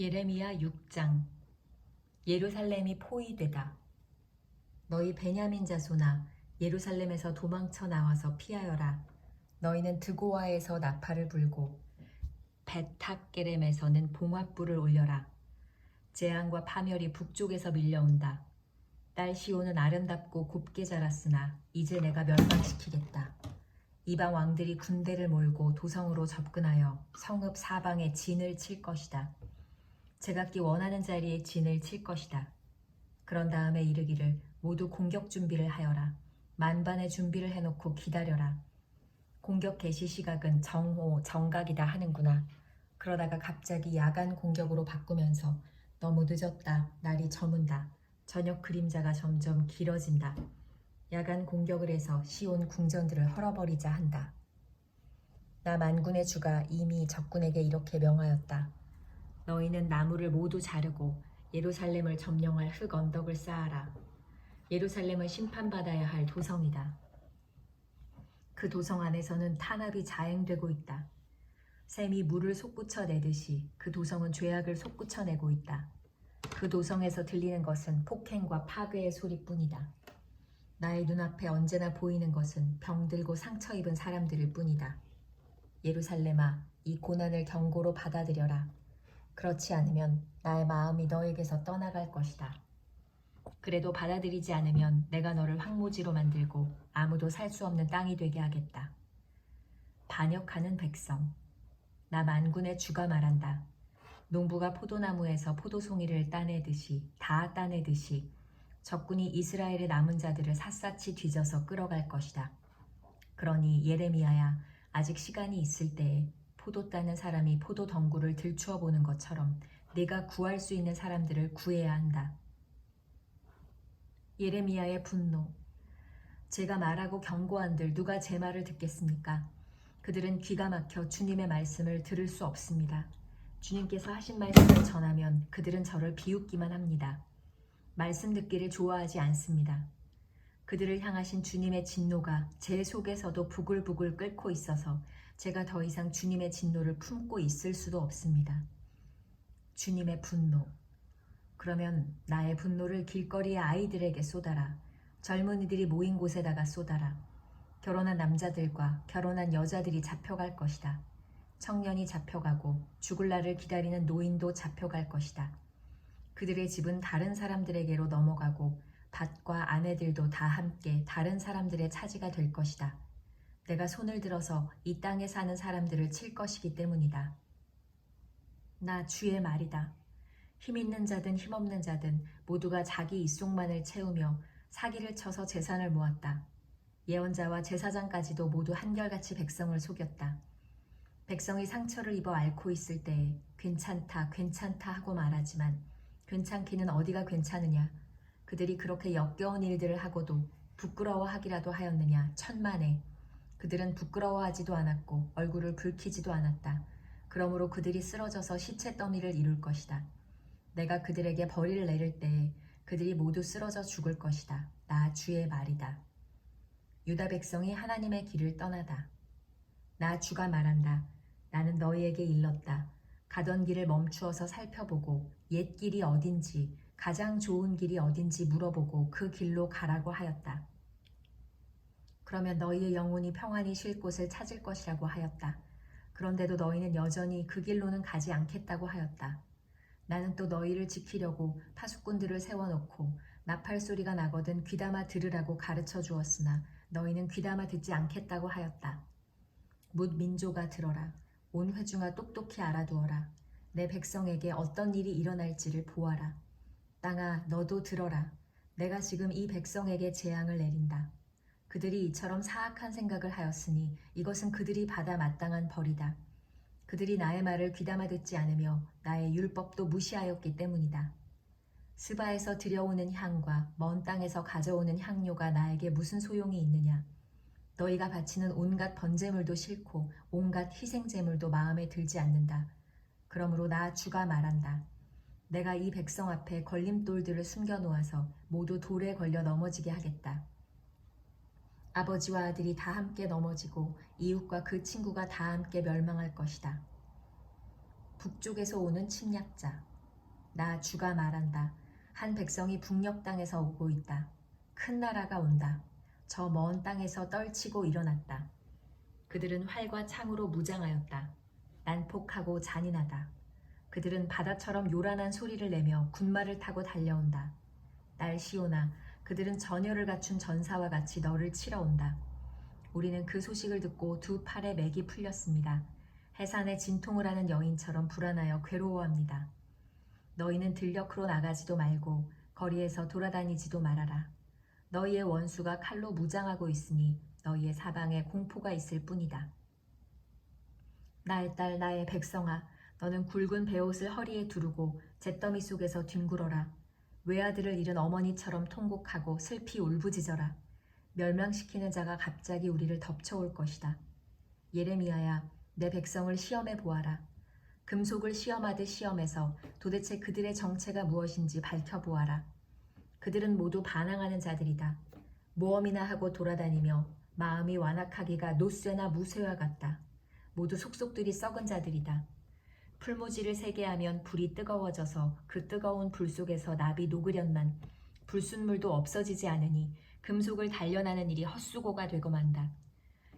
예레미야 6장. 예루살렘이 포위되다. 너희 베냐민 자손아, 예루살렘에서 도망쳐 나와서 피하여라. 너희는 드고아에서 나팔을 불고 벳탁게렘에서는 봉화불을 올려라. 재앙과 파멸이 북쪽에서 밀려온다. 딸 시온은 아름답고 곱게 자랐으나 이제 내가 멸망시키겠다. 이방 왕들이 군대를 몰고 도성으로 접근하여 성읍 사방에 진을 칠 것이다. 제각기 원하는 자리에 진을 칠 것이다. 그런 다음에 이르기를 모두 공격 준비를 하여라. 만반의 준비를 해놓고 기다려라. 공격 개시 시각은 정오, 정각이다 하는구나. 그러다가 갑자기 야간 공격으로 바꾸면서 너무 늦었다. 날이 저문다. 저녁 그림자가 점점 길어진다. 야간 공격을 해서 시온 궁전들을 헐어버리자 한다. 나 만군의 주가 이미 적군에게 이렇게 명하였다. 너희는 나무를 모두 자르고 예루살렘을 점령할 흙 언덕을 쌓아라. 예루살렘은 심판받아야 할 도성이다. 그 도성 안에서는 탄압이 자행되고 있다. 샘이 물을 솟구쳐내듯이 그 도성은 죄악을 솟구쳐내고 있다. 그 도성에서 들리는 것은 폭행과 파괴의 소리뿐이다. 나의 눈앞에 언제나 보이는 것은 병들고 상처 입은 사람들일 뿐이다. 예루살렘아, 이 고난을 경고로 받아들여라. 그렇지 않으면 나의 마음이 너에게서 떠나갈 것이다. 그래도 받아들이지 않으면 내가 너를 황무지로 만들고 아무도 살 수 없는 땅이 되게 하겠다. 반역하는 백성. 나 만군의 주가 말한다. 농부가 포도나무에서 포도송이를 따내듯이 다 따내듯이 적군이 이스라엘의 남은 자들을 샅샅이 뒤져서 끌어갈 것이다. 그러니 예레미야야, 아직 시간이 있을 때에 포도 따는 사람이 포도 덩굴을 들추어 보는 것처럼 네가 구할 수 있는 사람들을 구해야 한다. 예레미야의 분노. 제가 말하고 경고한들 누가 제 말을 듣겠습니까? 그들은 귀가 막혀 주님의 말씀을 들을 수 없습니다. 주님께서 하신 말씀을 전하면 그들은 저를 비웃기만 합니다. 말씀 듣기를 좋아하지 않습니다. 그들을 향하신 주님의 진노가 제 속에서도 부글부글 끓고 있어서 제가 더 이상 주님의 진노를 품고 있을 수도 없습니다. 주님의 분노. 그러면 나의 분노를 길거리의 아이들에게 쏟아라. 젊은이들이 모인 곳에다가 쏟아라. 결혼한 남자들과 결혼한 여자들이 잡혀갈 것이다. 청년이 잡혀가고 죽을 날을 기다리는 노인도 잡혀갈 것이다. 그들의 집은 다른 사람들에게로 넘어가고 밭과 아내들도 다 함께 다른 사람들의 차지가 될 것이다. 내가 손을 들어서 이 땅에 사는 사람들을 칠 것이기 때문이다. 나 주의 말이다. 힘 있는 자든 힘없는 자든 모두가 자기 입속만을 채우며 사기를 쳐서 재산을 모았다. 예언자와 제사장까지도 모두 한결같이 백성을 속였다. 백성이 상처를 입어 앓고 있을 때에 괜찮다, 괜찮다 하고 말하지만 괜찮기는 어디가 괜찮으냐. 그들이 그렇게 역겨운 일들을 하고도 부끄러워하기라도 하였느냐. 천만에. 그들은 부끄러워하지도 않았고 얼굴을 붉히지도 않았다. 그러므로 그들이 쓰러져서 시체 더미를 이룰 것이다. 내가 그들에게 벌이를 내릴 때에 그들이 모두 쓰러져 죽을 것이다. 나 주의 말이다. 유다 백성이 하나님의 길을 떠나다. 나 주가 말한다. 나는 너희에게 일렀다. 가던 길을 멈추어서 살펴보고 옛 길이 어딘지 가장 좋은 길이 어딘지 물어보고 그 길로 가라고 하였다. 그러면 너희의 영혼이 평안히 쉴 곳을 찾을 것이라고 하였다. 그런데도 너희는 여전히 그 길로는 가지 않겠다고 하였다. 나는 또 너희를 지키려고 파수꾼들을 세워놓고 나팔 소리가 나거든 귀담아 들으라고 가르쳐 주었으나 너희는 귀담아 듣지 않겠다고 하였다. 뭇 민조가 들어라. 온 회중아 똑똑히 알아두어라. 내 백성에게 어떤 일이 일어날지를 보아라. 땅아 너도 들어라. 내가 지금 이 백성에게 재앙을 내린다. 그들이 이처럼 사악한 생각을 하였으니 이것은 그들이 받아 마땅한 벌이다. 그들이 나의 말을 귀담아 듣지 않으며 나의 율법도 무시하였기 때문이다. 스바에서 들여오는 향과 먼 땅에서 가져오는 향료가 나에게 무슨 소용이 있느냐. 너희가 바치는 온갖 번제물도 싫고 온갖 희생제물도 마음에 들지 않는다. 그러므로 나 주가 말한다. 내가 이 백성 앞에 걸림돌들을 숨겨놓아서 모두 돌에 걸려 넘어지게 하겠다. 아버지와 아들이 다 함께 넘어지고 이웃과 그 친구가 다 함께 멸망할 것이다. 북쪽에서 오는 침략자. 나 주가 말한다. 한 백성이 북녘 땅에서 오고 있다. 큰 나라가 온다. 저 먼 땅에서 떨치고 일어났다. 그들은 활과 창으로 무장하였다. 난폭하고 잔인하다. 그들은 바다처럼 요란한 소리를 내며 군마를 타고 달려온다. 날 시온아, 그들은 전열을 갖춘 전사와 같이 너를 치러 온다. 우리는 그 소식을 듣고 두 팔에 맥이 풀렸습니다. 해산에 진통을 하는 여인처럼 불안하여 괴로워합니다. 너희는 들녘으로 나가지도 말고 거리에서 돌아다니지도 말아라. 너희의 원수가 칼로 무장하고 있으니 너희의 사방에 공포가 있을 뿐이다. 나의 딸, 나의 백성아, 너는 굵은 베옷을 허리에 두르고 잿더미 속에서 뒹굴어라. 외아들을 잃은 어머니처럼 통곡하고 슬피 울부짖어라. 멸망시키는 자가 갑자기 우리를 덮쳐올 것이다. 예레미야야, 내 백성을 시험해 보아라. 금속을 시험하듯 시험해서 도대체 그들의 정체가 무엇인지 밝혀보아라. 그들은 모두 반항하는 자들이다. 모험이나 하고 돌아다니며 마음이 완악하기가 노쇠나 무쇠와 같다. 모두 속속들이 썩은 자들이다. 풀무지를 세게 하면 불이 뜨거워져서 그 뜨거운 불 속에서 납이 녹으련만 불순물도 없어지지 않으니 금속을 단련하는 일이 헛수고가 되고 만다.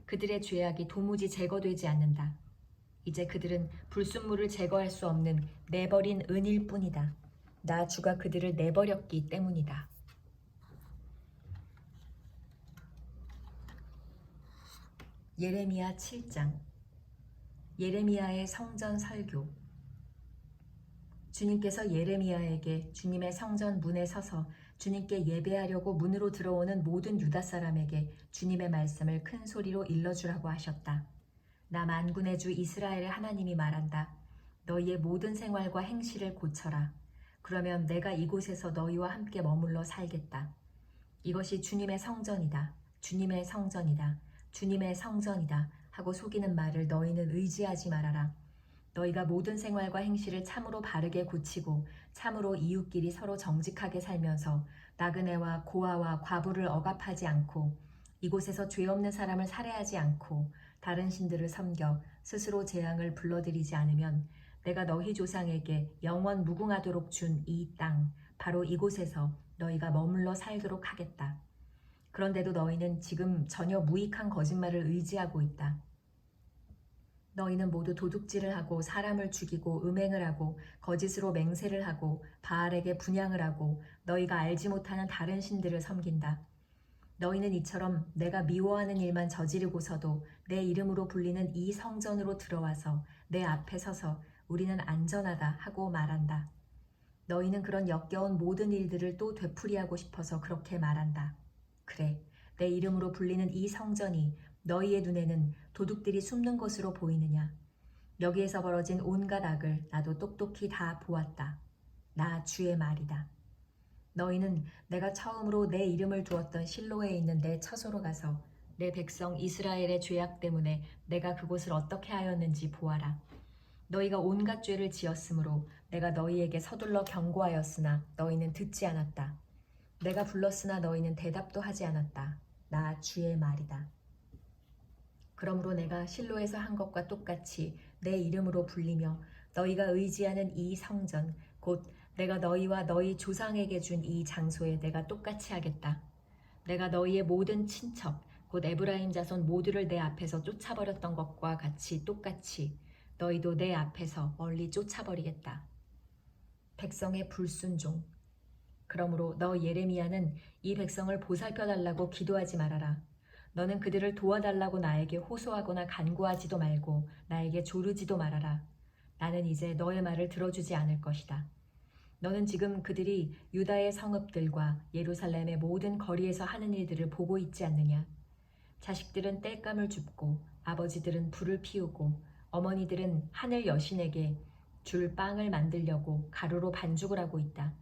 그들의 죄악이 도무지 제거되지 않는다. 이제 그들은 불순물을 제거할 수 없는 내버린 은일 뿐이다. 나 주가 그들을 내버렸기 때문이다. 예레미야 7장. 예레미야의 성전 설교. 주님께서 예레미야에게 주님의 성전 문에 서서 주님께 예배하려고 문으로 들어오는 모든 유다 사람에게 주님의 말씀을 큰 소리로 일러주라고 하셨다. 나 만군의 주 이스라엘의 하나님이 말한다. 너희의 모든 생활과 행실을 고쳐라. 그러면 내가 이곳에서 너희와 함께 머물러 살겠다. 이것이 주님의 성전이다. 주님의 성전이다. 주님의 성전이다 하고 속이는 말을 너희는 의지하지 말아라. 너희가 모든 생활과 행실을 참으로 바르게 고치고 참으로 이웃끼리 서로 정직하게 살면서 나그네와 고아와 과부를 억압하지 않고 이곳에서 죄 없는 사람을 살해하지 않고 다른 신들을 섬겨 스스로 재앙을 불러들이지 않으면 내가 너희 조상에게 영원 무궁하도록 준 이 땅, 바로 이곳에서 너희가 머물러 살도록 하겠다. 그런데도 너희는 지금 전혀 무익한 거짓말을 의지하고 있다. 너희는 모두 도둑질을 하고 사람을 죽이고 음행을 하고 거짓으로 맹세를 하고 바알에게 분향을 하고 너희가 알지 못하는 다른 신들을 섬긴다. 너희는 이처럼 내가 미워하는 일만 저지르고서도 내 이름으로 불리는 이 성전으로 들어와서 내 앞에 서서 우리는 안전하다 하고 말한다. 너희는 그런 역겨운 모든 일들을 또 되풀이하고 싶어서 그렇게 말한다. 그래, 내 이름으로 불리는 이 성전이 너희의 눈에는 도둑들이 숨는 것으로 보이느냐? 여기에서 벌어진 온갖 악을 나도 똑똑히 다 보았다. 나 주의 말이다. 너희는 내가 처음으로 내 이름을 두었던 실로에 있는 내 처소로 가서 내 백성 이스라엘의 죄악 때문에 내가 그곳을 어떻게 하였는지 보아라. 너희가 온갖 죄를 지었으므로 내가 너희에게 서둘러 경고하였으나 너희는 듣지 않았다. 내가 불렀으나 너희는 대답도 하지 않았다. 나 주의 말이다. 그러므로 내가 실로에서 한 것과 똑같이 내 이름으로 불리며 너희가 의지하는 이 성전, 곧 내가 너희와 너희 조상에게 준 이 장소에 내가 똑같이 하겠다. 내가 너희의 모든 친척, 곧 에브라임 자손 모두를 내 앞에서 쫓아버렸던 것과 같이 똑같이 너희도 내 앞에서 멀리 쫓아버리겠다. 백성의 불순종. 그러므로 너 예레미야는 이 백성을 보살펴달라고 기도하지 말아라. 너는 그들을 도와달라고 나에게 호소하거나 간구하지도 말고 나에게 조르지도 말아라. 나는 이제 너의 말을 들어주지 않을 것이다. 너는 지금 그들이 유다의 성읍들과 예루살렘의 모든 거리에서 하는 일들을 보고 있지 않느냐? 자식들은 땔감을 줍고 아버지들은 불을 피우고 어머니들은 하늘 여신에게 줄 빵을 만들려고 가루로 반죽을 하고 있다.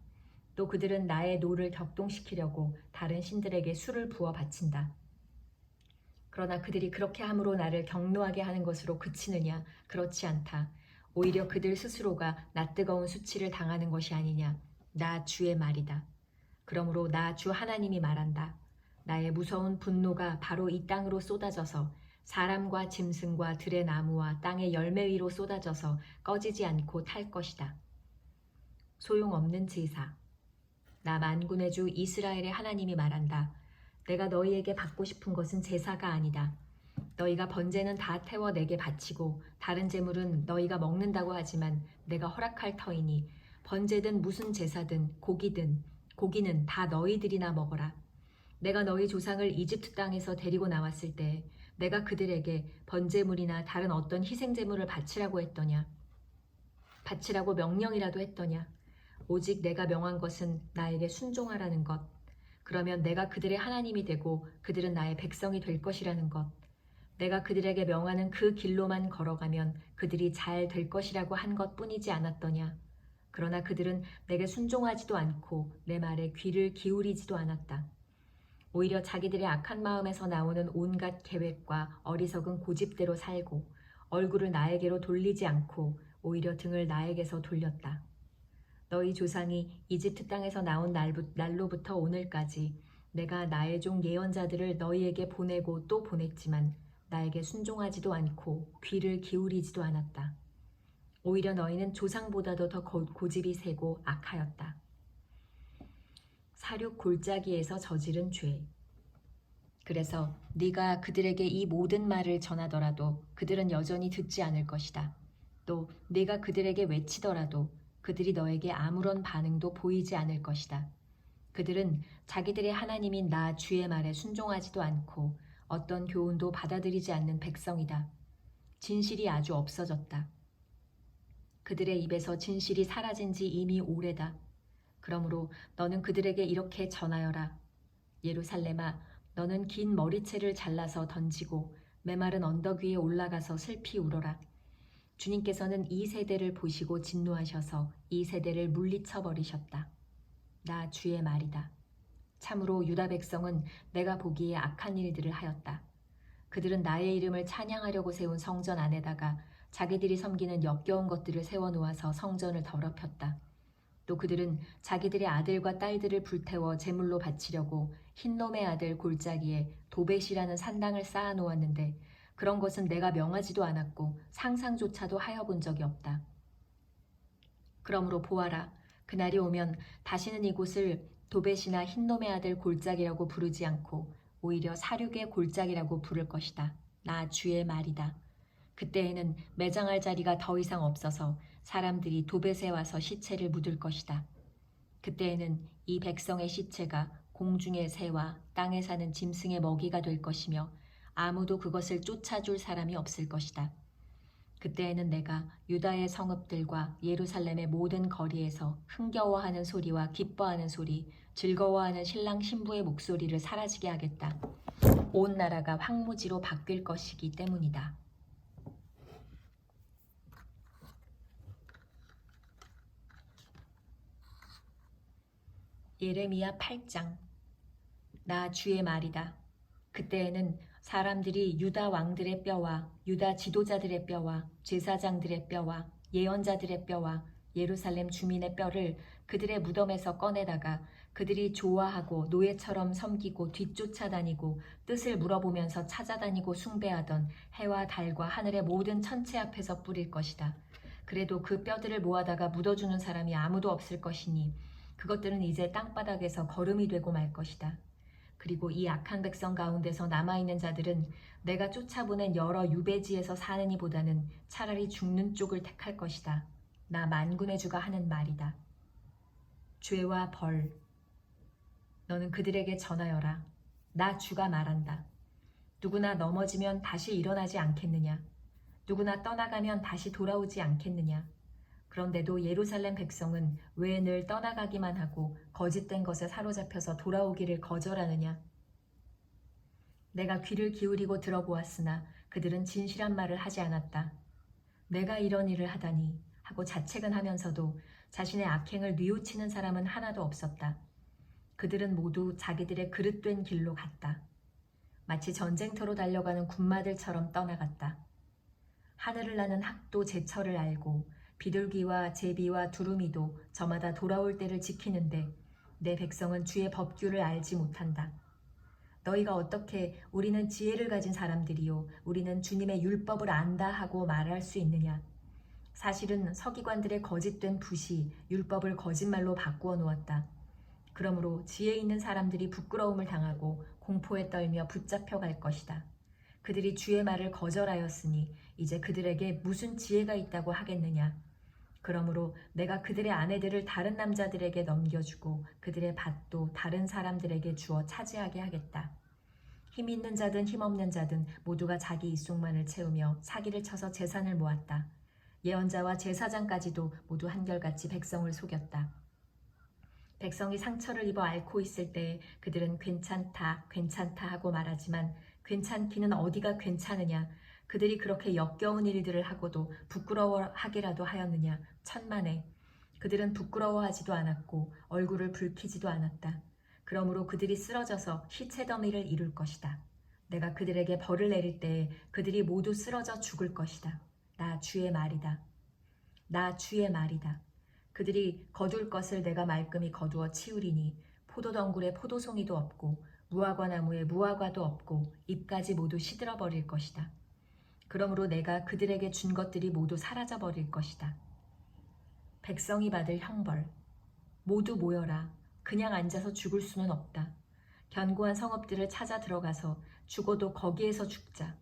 또 그들은 나의 노를 격동시키려고 다른 신들에게 술을 부어 바친다. 그러나 그들이 그렇게 함으로 나를 경노하게 하는 것으로 그치느냐? 그렇지 않다. 오히려 그들 스스로가 낯뜨거운 수치를 당하는 것이 아니냐. 나 주의 말이다. 그러므로 나 주 하나님이 말한다. 나의 무서운 분노가 바로 이 땅으로 쏟아져서 사람과 짐승과 들의 나무와 땅의 열매 위로 쏟아져서 꺼지지 않고 탈 것이다. 소용없는 제사. 나 만군의 주 이스라엘의 하나님이 말한다. 내가 너희에게 받고 싶은 것은 제사가 아니다. 너희가 번제는 다 태워 내게 바치고 다른 제물은 너희가 먹는다고 하지만 내가 허락할 터이니 번제든 무슨 제사든 고기는 다 너희들이나 먹어라. 내가 너희 조상을 이집트 땅에서 데리고 나왔을 때 내가 그들에게 번제물이나 다른 어떤 희생제물을 바치라고 했더냐? 바치라고 명령이라도 했더냐? 오직 내가 명한 것은 나에게 순종하라는 것. 그러면 내가 그들의 하나님이 되고 그들은 나의 백성이 될 것이라는 것. 내가 그들에게 명하는 그 길로만 걸어가면 그들이 잘 될 것이라고 한 것뿐이지 않았더냐. 그러나 그들은 내게 순종하지도 않고 내 말에 귀를 기울이지도 않았다. 오히려 자기들의 악한 마음에서 나오는 온갖 계획과 어리석은 고집대로 살고 얼굴을 나에게로 돌리지 않고 오히려 등을 나에게서 돌렸다. 너희 조상이 이집트 땅에서 나온 날로부터 오늘까지 내가 나의 종 예언자들을 너희에게 보내고 또 보냈지만 나에게 순종하지도 않고 귀를 기울이지도 않았다. 오히려 너희는 조상보다도 더 고집이 세고 악하였다. 사륙 골짜기에서 저지른 죄. 그래서 네가 그들에게 이 모든 말을 전하더라도 그들은 여전히 듣지 않을 것이다. 또 네가 그들에게 외치더라도 그들이 너에게 아무런 반응도 보이지 않을 것이다. 그들은 자기들의 하나님인 나 주의 말에 순종하지도 않고 어떤 교훈도 받아들이지 않는 백성이다. 진실이 아주 없어졌다. 그들의 입에서 진실이 사라진 지 이미 오래다. 그러므로 너는 그들에게 이렇게 전하여라. 예루살렘아, 너는 긴 머리채를 잘라서 던지고 메마른 언덕 위에 올라가서 슬피 울어라. 주님께서는 이 세대를 보시고 진노하셔서 이 세대를 물리쳐 버리셨다. 나 주의 말이다. 참으로 유다 백성은 내가 보기에 악한 일들을 하였다. 그들은 나의 이름을 찬양하려고 세운 성전 안에다가 자기들이 섬기는 역겨운 것들을 세워놓아서 성전을 더럽혔다. 또 그들은 자기들의 아들과 딸들을 불태워 제물로 바치려고 흰놈의 아들 골짜기에 도벳이라는 산당을 쌓아놓았는데 그런 것은 내가 명하지도 않았고 상상조차도 하여본 적이 없다. 그러므로 보아라. 그날이 오면 다시는 이곳을 도벳이나 흰놈의 아들 골짜기라고 부르지 않고 오히려 사륙의 골짜기라고 부를 것이다. 나 주의 말이다. 그때에는 매장할 자리가 더 이상 없어서 사람들이 도벳에 와서 시체를 묻을 것이다. 그때에는 이 백성의 시체가 공중의 새와 땅에 사는 짐승의 먹이가 될 것이며 아무도 그것을 쫓아줄 사람이 없을 것이다. 그때에는 내가 유다의 성읍들과 예루살렘의 모든 거리에서 흥겨워하는 소리와 기뻐하는 소리, 즐거워하는 신랑 신부의 목소리를 사라지게 하겠다. 온 나라가 황무지로 바뀔 것이기 때문이다. 예레미야 8장. 나 주의 말이다. 그때에는 사람들이 유다 왕들의 뼈와 유다 지도자들의 뼈와 제사장들의 뼈와 예언자들의 뼈와 예루살렘 주민의 뼈를 그들의 무덤에서 꺼내다가 그들이 좋아하고 노예처럼 섬기고 뒤쫓아다니고 뜻을 물어보면서 찾아다니고 숭배하던 해와 달과 하늘의 모든 천체 앞에서 뿌릴 것이다. 그래도 그 뼈들을 모아다가 묻어주는 사람이 아무도 없을 것이니 그것들은 이제 땅바닥에서 거름이 되고 말 것이다. 그리고 이 악한 백성 가운데서 남아있는 자들은 내가 쫓아보낸 여러 유배지에서 사는 이보다는 차라리 죽는 쪽을 택할 것이다. 나 만군의 주가 하는 말이다. 죄와 벌. 너는 그들에게 전하여라. 나 주가 말한다. 누구나 넘어지면 다시 일어나지 않겠느냐? 누구나 떠나가면 다시 돌아오지 않겠느냐? 그런데도 예루살렘 백성은 왜 늘 떠나가기만 하고 거짓된 것에 사로잡혀서 돌아오기를 거절하느냐? 내가 귀를 기울이고 들어보았으나 그들은 진실한 말을 하지 않았다. 내가 이런 일을 하다니 하고 자책은 하면서도 자신의 악행을 뉘우치는 사람은 하나도 없었다. 그들은 모두 자기들의 그릇된 길로 갔다. 마치 전쟁터로 달려가는 군마들처럼 떠나갔다. 하늘을 나는 학도 제철을 알고 비둘기와 제비와 두루미도 저마다 돌아올 때를 지키는데 내 백성은 주의 법규를 알지 못한다. 너희가 어떻게 우리는 지혜를 가진 사람들이요 우리는 주님의 율법을 안다 하고 말할 수 있느냐? 사실은 서기관들의 거짓된 붓이 율법을 거짓말로 바꾸어 놓았다. 그러므로 지혜 있는 사람들이 부끄러움을 당하고 공포에 떨며 붙잡혀 갈 것이다. 그들이 주의 말을 거절하였으니 이제 그들에게 무슨 지혜가 있다고 하겠느냐. 그러므로 내가 그들의 아내들을 다른 남자들에게 넘겨주고 그들의 밭도 다른 사람들에게 주어 차지하게 하겠다. 힘 있는 자든 힘없는 자든 모두가 자기 입속만을 채우며 사기를 쳐서 재산을 모았다. 예언자와 제사장까지도 모두 한결같이 백성을 속였다. 백성이 상처를 입어 앓고 있을 때 그들은 괜찮다, 괜찮다 하고 말하지만 괜찮기는 어디가 괜찮으냐. 그들이 그렇게 역겨운 일들을 하고도 부끄러워하기라도 하였느냐. 천만에. 그들은 부끄러워하지도 않았고 얼굴을 붉히지도 않았다. 그러므로 그들이 쓰러져서 시체 더미를 이룰 것이다. 내가 그들에게 벌을 내릴 때에 그들이 모두 쓰러져 죽을 것이다. 나 주의 말이다. 나 주의 말이다. 그들이 거둘 것을 내가 말끔히 거두어 치우리니 포도덩굴에 포도송이도 없고 무화과 나무에 무화과도 없고 잎까지 모두 시들어 버릴 것이다. 그러므로 내가 그들에게 준 것들이 모두 사라져 버릴 것이다. 백성이 받을 형벌. 모두 모여라. 그냥 앉아서 죽을 수는 없다. 견고한 성읍들을 찾아 들어가서 죽어도 거기에서 죽자.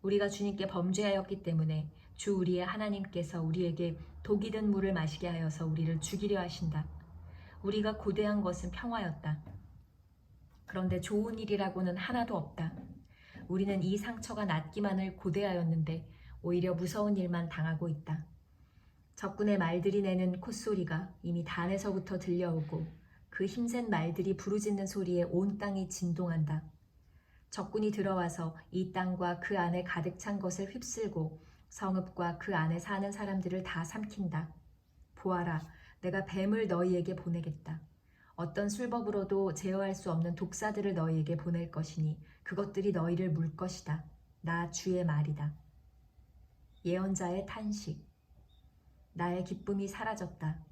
우리가 주님께 범죄하였기 때문에 주 우리의 하나님께서 우리에게 독이 든 물을 마시게 하여서 우리를 죽이려 하신다. 우리가 고대한 것은 평화였다. 그런데 좋은 일이라고는 하나도 없다. 우리는 이 상처가 낫기만을 고대하였는데 오히려 무서운 일만 당하고 있다. 적군의 말들이 내는 콧소리가 이미 단에서부터 들려오고 그 힘센 말들이 부르짖는 소리에 온 땅이 진동한다. 적군이 들어와서 이 땅과 그 안에 가득 찬 것을 휩쓸고 성읍과 그 안에 사는 사람들을 다 삼킨다. 보아라, 내가 뱀을 너희에게 보내겠다. 어떤 술법으로도 제어할 수 없는 독사들을 너희에게 보낼 것이니 그것들이 너희를 물 것이다. 나 주의 말이다. 예언자의 탄식. 나의 기쁨이 사라졌다.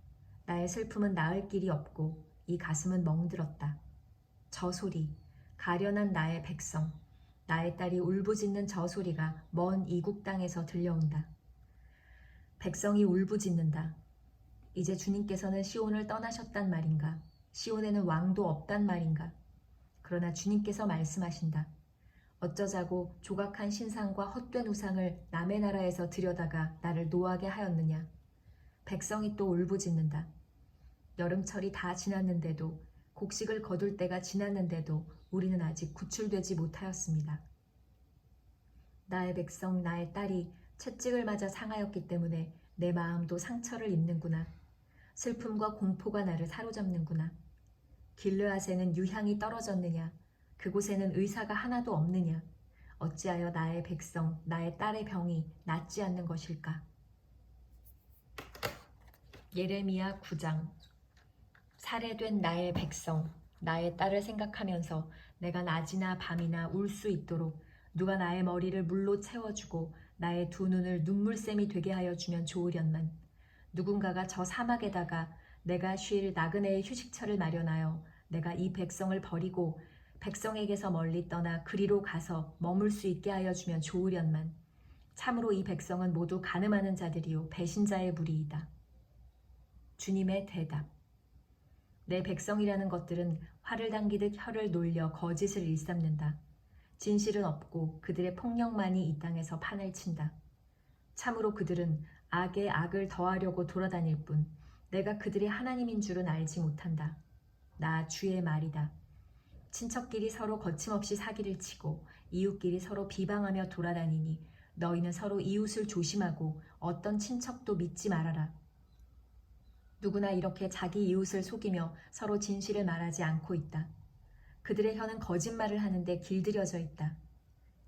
나의 슬픔은 나을 길이 없고 이 가슴은 멍들었다. 저 소리, 가련한 나의 백성, 나의 딸이 울부짖는 저 소리가 먼 이국 땅에서 들려온다. 백성이 울부짖는다. 이제 주님께서는 시온을 떠나셨단 말인가? 시온에는 왕도 없단 말인가? 그러나 주님께서 말씀하신다. 어쩌자고 조각한 신상과 헛된 우상을 남의 나라에서 들여다가 나를 노하게 하였느냐? 백성이 또 울부짖는다. 여름철이 다 지났는데도 곡식을 거둘 때가 지났는데도 우리는 아직 구출되지 못하였습니다. 나의 백성, 나의 딸이 채찍을 맞아 상하였기 때문에 내 마음도 상처를 입는구나. 슬픔과 공포가 나를 사로잡는구나. 길르앗에는 유향이 떨어졌느냐? 그곳에는 의사가 하나도 없느냐? 어찌하여 나의 백성, 나의 딸의 병이 낫지 않는 것일까? 예레미야 9장. 살해된 나의 백성, 나의 딸을 생각하면서 내가 낮이나 밤이나 울 수 있도록 누가 나의 머리를 물로 채워주고 나의 두 눈을 눈물샘이 되게 하여 주면 좋으련만. 누군가가 저 사막에다가 내가 쉴 나그네의 휴식처를 마련하여 내가 이 백성을 버리고 백성에게서 멀리 떠나 그리로 가서 머물 수 있게 하여 주면 좋으련만. 참으로 이 백성은 모두 간음하는 자들이요 배신자의 무리이다. 주님의 대답. 내 백성이라는 것들은 활을 당기듯 혀를 놀려 거짓을 일삼는다. 진실은 없고 그들의 폭력만이 이 땅에서 판을 친다. 참으로 그들은 악에 악을 더하려고 돌아다닐 뿐 내가 그들의 하나님인 줄은 알지 못한다. 나 주의 말이다. 친척끼리 서로 거침없이 사기를 치고 이웃끼리 서로 비방하며 돌아다니니 너희는 서로 이웃을 조심하고 어떤 친척도 믿지 말아라. 누구나 이렇게 자기 이웃을 속이며 서로 진실을 말하지 않고 있다. 그들의 혀는 거짓말을 하는데 길들여져 있다.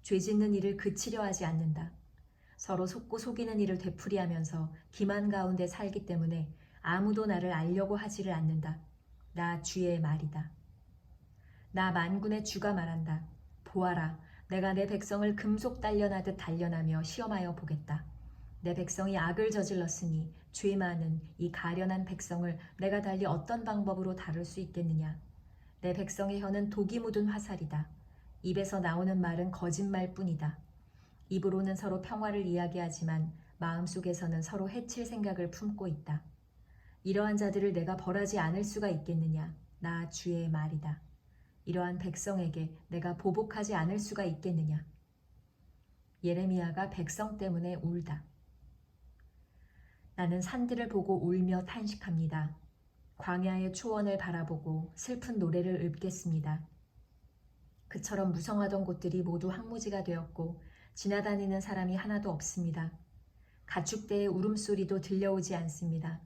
죄 짓는 일을 그치려 하지 않는다. 서로 속고 속이는 일을 되풀이하면서 기만 가운데 살기 때문에 아무도 나를 알려고 하지를 않는다. 나 주의 말이다. 나 만군의 주가 말한다. 보아라, 내가 내 백성을 금속 단련하듯 단련하며 시험하여 보겠다. 내 백성이 악을 저질렀으니 죄 많은 이 가련한 백성을 내가 달리 어떤 방법으로 다룰 수 있겠느냐. 내 백성의 혀는 독이 묻은 화살이다. 입에서 나오는 말은 거짓말뿐이다. 입으로는 서로 평화를 이야기하지만 마음속에서는 서로 해칠 생각을 품고 있다. 이러한 자들을 내가 벌하지 않을 수가 있겠느냐? 나 주의 말이다. 이러한 백성에게 내가 보복하지 않을 수가 있겠느냐? 예레미야가 백성 때문에 울다. 나는 산들을 보고 울며 탄식합니다. 광야의 초원을 바라보고 슬픈 노래를 읊겠습니다. 그처럼 무성하던 곳들이 모두 황무지가 되었고 지나다니는 사람이 하나도 없습니다. 가축대의 울음소리도 들려오지 않습니다.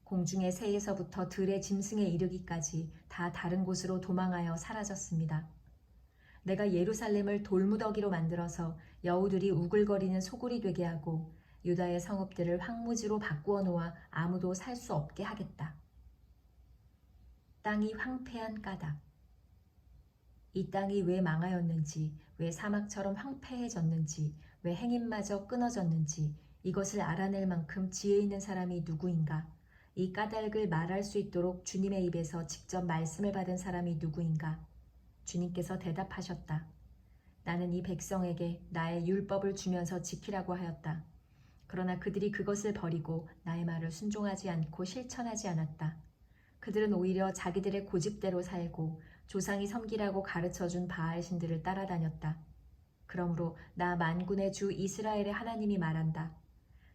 공중의 새에서부터 들의 짐승에 이르기까지 다 다른 곳으로 도망하여 사라졌습니다. 내가 예루살렘을 돌무더기로 만들어서 여우들이 우글거리는 소굴이 되게 하고 유다의 성읍들을 황무지로 바꾸어 놓아 아무도 살 수 없게 하겠다. 땅이 황폐한 까닭. 이 땅이 왜 망하였는지, 왜 사막처럼 황폐해졌는지, 왜 행인마저 끊어졌는지 이것을 알아낼 만큼 지혜 있는 사람이 누구인가? 이 까닭을 말할 수 있도록 주님의 입에서 직접 말씀을 받은 사람이 누구인가? 주님께서 대답하셨다. 나는 이 백성에게 나의 율법을 주면서 지키라고 하였다. 그러나 그들이 그것을 버리고 나의 말을 순종하지 않고 실천하지 않았다. 그들은 오히려 자기들의 고집대로 살고 조상이 섬기라고 가르쳐준 바알 신들을 따라다녔다. 그러므로 나 만군의 주 이스라엘의 하나님이 말한다.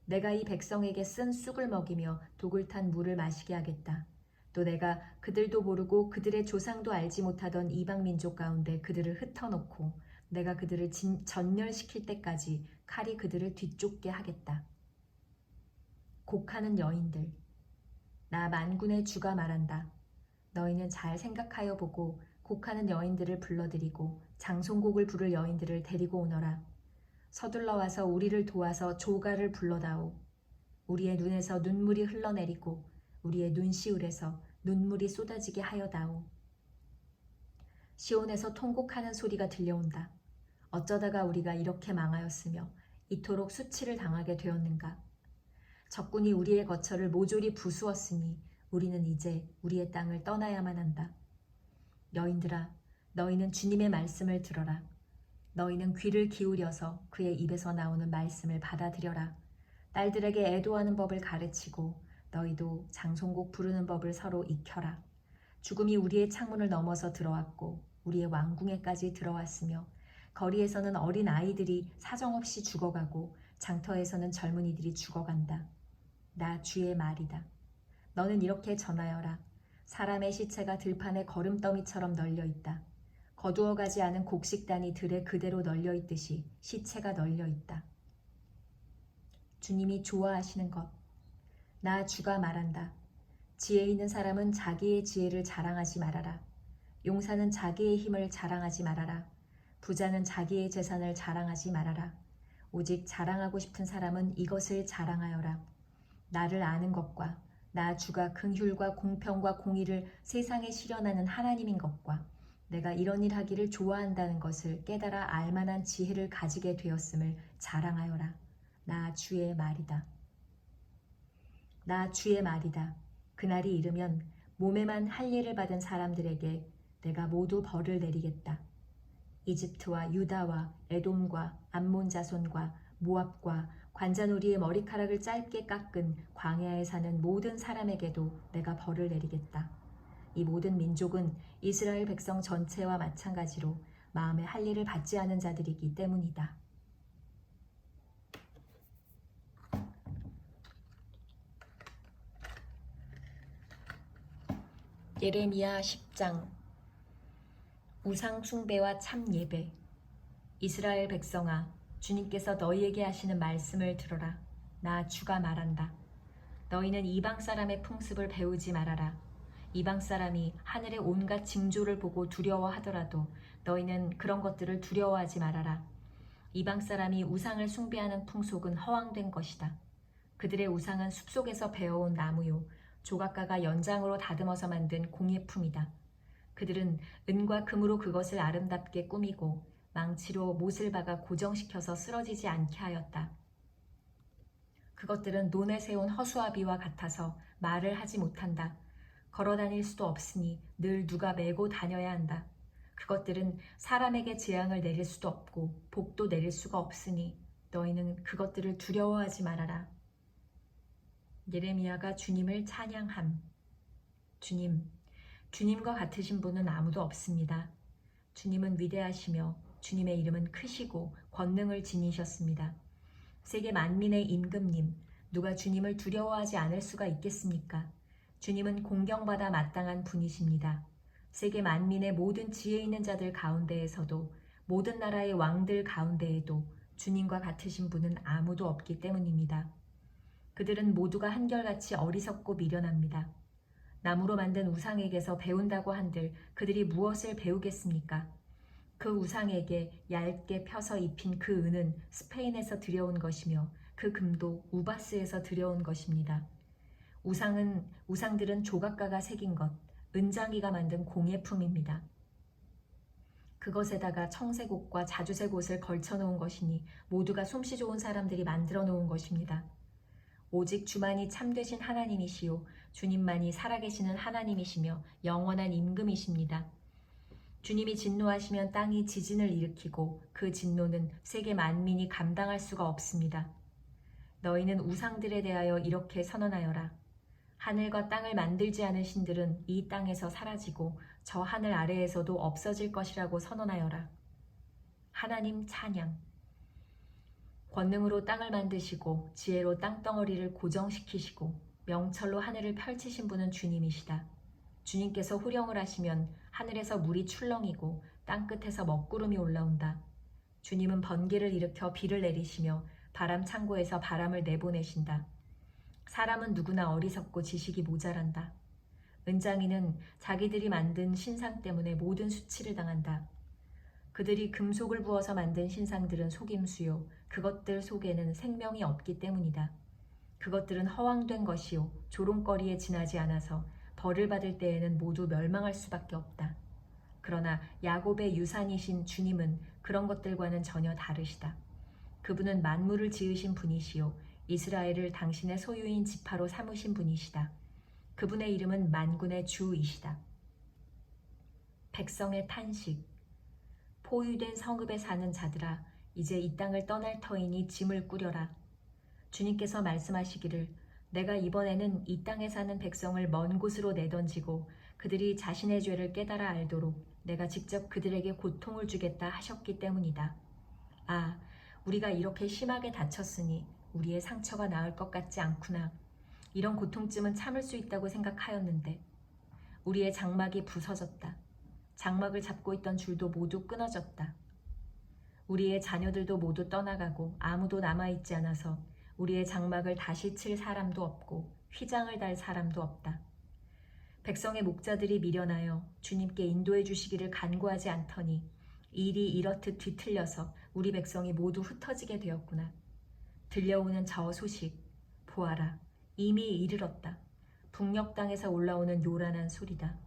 내가 이 백성에게 쓴 쑥을 먹이며 독을 탄 물을 마시게 하겠다. 또 내가 그들도 모르고 그들의 조상도 알지 못하던 이방 민족 가운데 그들을 흩어놓고 내가 그들을 전멸시킬 때까지 칼이 그들을 뒤쫓게 하겠다. 곡하는 여인들. 나 만군의 주가 말한다. 너희는 잘 생각하여 보고 곡하는 여인들을 불러들이고 장송곡을 부를 여인들을 데리고 오너라. 서둘러 와서 우리를 도와서 조가를 불러다오. 우리의 눈에서 눈물이 흘러내리고 우리의 눈시울에서 눈물이 쏟아지게 하여다오. 시온에서 통곡하는 소리가 들려온다. 어쩌다가 우리가 이렇게 망하였으며 이토록 수치를 당하게 되었는가. 적군이 우리의 거처를 모조리 부수었으니 우리는 이제 우리의 땅을 떠나야만 한다. 여인들아, 너희는 주님의 말씀을 들어라. 너희는 귀를 기울여서 그의 입에서 나오는 말씀을 받아들여라. 딸들에게 애도하는 법을 가르치고 너희도 장송곡 부르는 법을 서로 익혀라. 죽음이 우리의 창문을 넘어서 들어왔고 우리의 왕궁에까지 들어왔으며 거리에서는 어린 아이들이 사정없이 죽어가고 장터에서는 젊은이들이 죽어간다. 나 주의 말이다. 너는 이렇게 전하여라. 사람의 시체가 들판에 거름더미처럼 널려있다. 거두어가지 않은 곡식단이 들에 그대로 널려있듯이 시체가 널려있다. 주님이 좋아하시는 것. 나 주가 말한다. 지혜 있는 사람은 자기의 지혜를 자랑하지 말아라. 용사는 자기의 힘을 자랑하지 말아라. 부자는 자기의 재산을 자랑하지 말아라. 오직 자랑하고 싶은 사람은 이것을 자랑하여라. 나를 아는 것과 나 주가 긍휼과 공평과 공의를 세상에 실현하는 하나님인 것과 내가 이런 일 하기를 좋아한다는 것을 깨달아 알만한 지혜를 가지게 되었음을 자랑하여라. 나 주의 말이다. 나 주의 말이다. 그날이 이르면 몸에만 할례를 받은 사람들에게 내가 모두 벌을 내리겠다. 이집트와 유다와 에돔과 암몬 자손과 모압과 관자놀이의 머리카락을 짧게 깎은 광야에 사는 모든 사람에게도 내가 벌을 내리겠다. 이 모든 민족은 이스라엘 백성 전체와 마찬가지로 마음의 할례를 받지 않은 자들이기 때문이다. 예레미야 10장. 우상 숭배와 참 예배. 이스라엘 백성아, 주님께서 너희에게 하시는 말씀을 들어라. 나 주가 말한다. 너희는 이방 사람의 풍습을 배우지 말아라. 이방 사람이 하늘의 온갖 징조를 보고 두려워하더라도 너희는 그런 것들을 두려워하지 말아라. 이방 사람이 우상을 숭배하는 풍속은 허황된 것이다. 그들의 우상은 숲속에서 베어온 나무요 조각가가 연장으로 다듬어서 만든 공예품이다. 그들은 은과 금으로 그것을 아름답게 꾸미고 망치로 못을 박아 고정시켜서 쓰러지지 않게 하였다. 그것들은 논에 세운 허수아비와 같아서 말을 하지 못한다. 걸어다닐 수도 없으니 늘 누가 메고 다녀야 한다. 그것들은 사람에게 재앙을 내릴 수도 없고 복도 내릴 수가 없으니 너희는 그것들을 두려워하지 말아라. 예레미야가 주님을 찬양함. 주님, 주님과 같으신 분은 아무도 없습니다. 주님은 위대하시며 주님의 이름은 크시고 권능을 지니셨습니다. 세계 만민의 임금님, 누가 주님을 두려워하지 않을 수가 있겠습니까? 주님은 공경받아 마땅한 분이십니다. 세계 만민의 모든 지혜 있는 자들 가운데에서도 모든 나라의 왕들 가운데에도 주님과 같으신 분은 아무도 없기 때문입니다. 그들은 모두가 한결같이 어리석고 미련합니다. 나무로 만든 우상에게서 배운다고 한들 그들이 무엇을 배우겠습니까? 그 우상에게 얇게 펴서 입힌 그 은은 스페인에서 들여온 것이며 그 금도 우바스에서 들여온 것입니다. 우상들은 조각가가 새긴 것, 은장이가 만든 공예품입니다. 그것에다가 청색옷과 자주색 옷을 걸쳐놓은 것이니 모두가 솜씨 좋은 사람들이 만들어 놓은 것입니다. 오직 주만이 참되신 하나님이시요 주님만이 살아계시는 하나님이시며 영원한 임금이십니다. 주님이 진노하시면 땅이 지진을 일으키고 그 진노는 세계 만민이 감당할 수가 없습니다. 너희는 우상들에 대하여 이렇게 선언하여라. 하늘과 땅을 만들지 않은 신들은 이 땅에서 사라지고 저 하늘 아래에서도 없어질 것이라고 선언하여라. 하나님 찬양. 권능으로 땅을 만드시고 지혜로 땅덩어리를 고정시키시고 명철로 하늘을 펼치신 분은 주님이시다. 주님께서 후령을 하시면 하늘에서 물이 출렁이고 땅끝에서 먹구름이 올라온다. 주님은 번개를 일으켜 비를 내리시며 바람 창고에서 바람을 내보내신다. 사람은 누구나 어리석고 지식이 모자란다. 은장이는 자기들이 만든 신상 때문에 모든 수치를 당한다. 그들이 금속을 부어서 만든 신상들은 속임수요 그것들 속에는 생명이 없기 때문이다. 그것들은 허황된 것이요 조롱거리에 지나지 않아서 벌을 받을 때에는 모두 멸망할 수밖에 없다. 그러나 야곱의 유산이신 주님은 그런 것들과는 전혀 다르시다. 그분은 만물을 지으신 분이시요 이스라엘을 당신의 소유인 지파로 삼으신 분이시다. 그분의 이름은 만군의 주이시다. 백성의 탄식. 포위된 성읍에 사는 자들아, 이제 이 땅을 떠날 터이니 짐을 꾸려라. 주님께서 말씀하시기를 내가 이번에는 이 땅에 사는 백성을 먼 곳으로 내던지고 그들이 자신의 죄를 깨달아 알도록 내가 직접 그들에게 고통을 주겠다 하셨기 때문이다. 아, 우리가 이렇게 심하게 다쳤으니 우리의 상처가 나을 것 같지 않구나. 이런 고통쯤은 참을 수 있다고 생각하였는데 우리의 장막이 부서졌다. 장막을 잡고 있던 줄도 모두 끊어졌다. 우리의 자녀들도 모두 떠나가고 아무도 남아있지 않아서 우리의 장막을 다시 칠 사람도 없고 휘장을 달 사람도 없다. 백성의 목자들이 미련하여 주님께 인도해 주시기를 간구하지 않더니 일이 이렇듯 뒤틀려서 우리 백성이 모두 흩어지게 되었구나. 들려오는 저 소식 보아라. 이미 이르렀다. 북녘 땅에서 올라오는 요란한 소리다.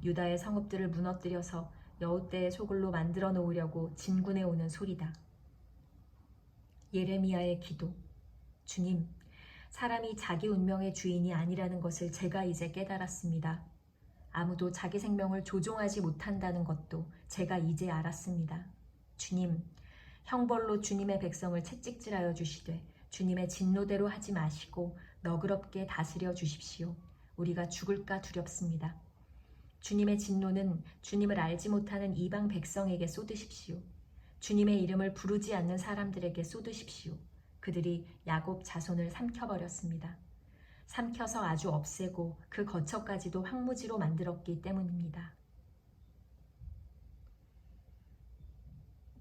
유다의 성읍들을 무너뜨려서 여호대의 소굴로 만들어 놓으려고 진군해 오는 소리다. 예레미야의 기도. 주님, 사람이 자기 운명의 주인이 아니라는 것을 제가 이제 깨달았습니다. 아무도 자기 생명을 조종하지 못한다는 것도 제가 이제 알았습니다. 주님, 형벌로 주님의 백성을 채찍질하여 주시되 주님의 진노대로 하지 마시고 너그럽게 다스려 주십시오. 우리가 죽을까 두렵습니다. 주님의 진노는 주님을 알지 못하는 이방 백성에게 쏟으십시오. 주님의 이름을 부르지 않는 사람들에게 쏟으십시오. 그들이 야곱 자손을 삼켜버렸습니다. 삼켜서 아주 없애고 그 거처까지도 황무지로 만들었기 때문입니다.